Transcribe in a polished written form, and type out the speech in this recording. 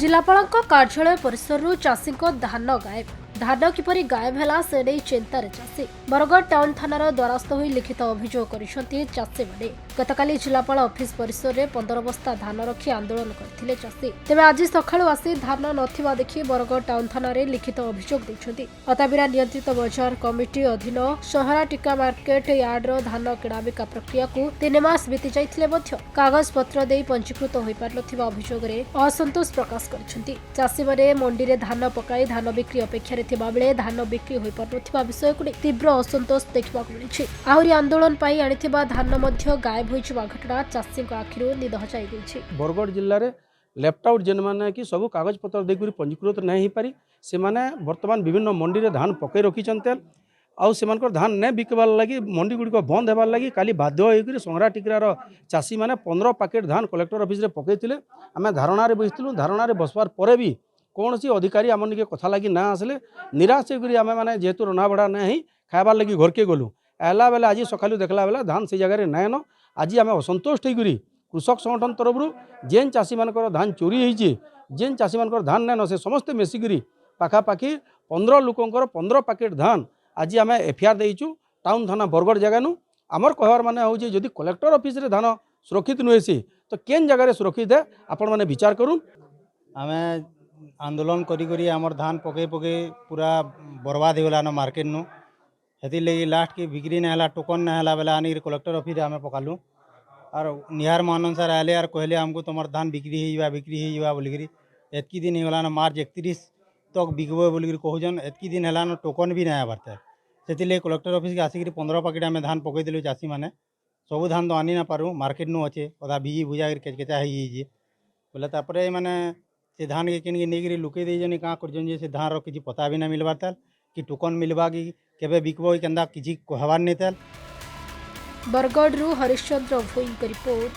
जिलापालଙ୍କ कार्यालय परिसरରୁ ଚାଷୀଙ୍କ ଧାନ ଗାୟବ। धान किपरि गायब है से नहीं चिंतार चाषी बरगढ़ टाउन थानार द्वारस्थ हो लिखित अभियोग कर चाषी मैंने गतकाली जिलापाल ऑफिस परिसर में 15 बस्ता धान रखी आंदोलन करते चाषी तेज आज सकाळु आसी धान नथिबा देखि बरगढ़ टाउन थाना लिखित अभियोग देछन्ती। अताबिरा नियंत्रित बजार कमिटी अधीन सहरा टीका मार्केट यार्डर धान किणाबिका प्रक्रिया को 3 मास बीती जाइथिले मध्य कागज पत्र दे पंजीकृत होई पारनथिबा अभियोग रे असंतोष प्रकाश करछन्ती। चाषी माने मंडी रे धान पकाई धान बिक्री अपेक्षा बेले धान बिक्री हो पारुथिबा विषय को तीव्र असंतोष देखा मिली। आहरी आंदोलन पाई आनिथिबा धान मध्य गायब होइछिबा घटना चाषी आखिरु निद हजाई दैछि। बरगढ़ जिल्ला रे लेफ्ट आउट जेन माने कि सब कागज पत्र देकुरी पंजीकृत नहीं हो पारी से माने वर्तमान विभिन्न मंडी रे धान पकई रखिचंते आउ सेमानकर धान ने बिकबार लगी मंडी गुड़ी बंद होबार लगी काली बाध्य होकर संग्रा टिकरार चाषी मैंने 15 पैकेट धान कलेक्टर ऑफिस रे पकईथिले। आम धारणा बसलु धारणा बसवार पर भी कौन सी अधिकारी आम निके कथा लगी ना आसले निराश होकर आम मैंने जेहेतु रना बड़ा नहीं खाइबार लगी घर के गलु आला बेले आज सकालू देखला बेले धान से जगह नाइन आज आम असंतुष्ट होकर कृषक संगठन तरफ जेन चाषी मानकर धान चोरी होइछि जेन चाषी मानकर धान नाइन से समस्ते मिसिकी पाखापाखि 15 लोकंकर 15 पैकेट धान आज आम एफआईआर देइछु टाउन थाना बरगढ़ जगह आमर कहवार माने होछि जदि कलेक्टर ऑफिस रे धान सुरक्षित नुहे सी तो केन जगह सुरक्षित है आपण माने विचार करूँ। आम आंदोलन करी आमर धान पके पके पूरा बर्बाद हो गलान मार्केट नु हेती लगी लास्ट की बिक्री ना हला टोकन ना हला बेला आनी कलेक्टर ऑफिस आम पकालु और निहार मान अनुसार आले और कहले हमको तुम धान बिक्री हो बोलिकी एतकी दिन हो गलान मार्च 31 तक बिकब बोलिकी कहून एतकी दिन है टोकन भी ना बारता से कलेक्टर ऑफिस के आसिक 15 पैकेट आम धान पकईदेलु चाषी मैंने सब धान तो आनी ना पारू मार्केट नु अच्छे अदा भिजी भुजा केचकेचा हो बोले तापर माने से धान के किन नहीं लुके देजन क्या कर से धान किसी पता भी ना मिलबार ताल कि टोकन मिलवा कि केबे बिकबो केंदा किसी कहबार नहीं ताल। बरगढ़ हरिश्चंद्र भोई रिपोर्ट।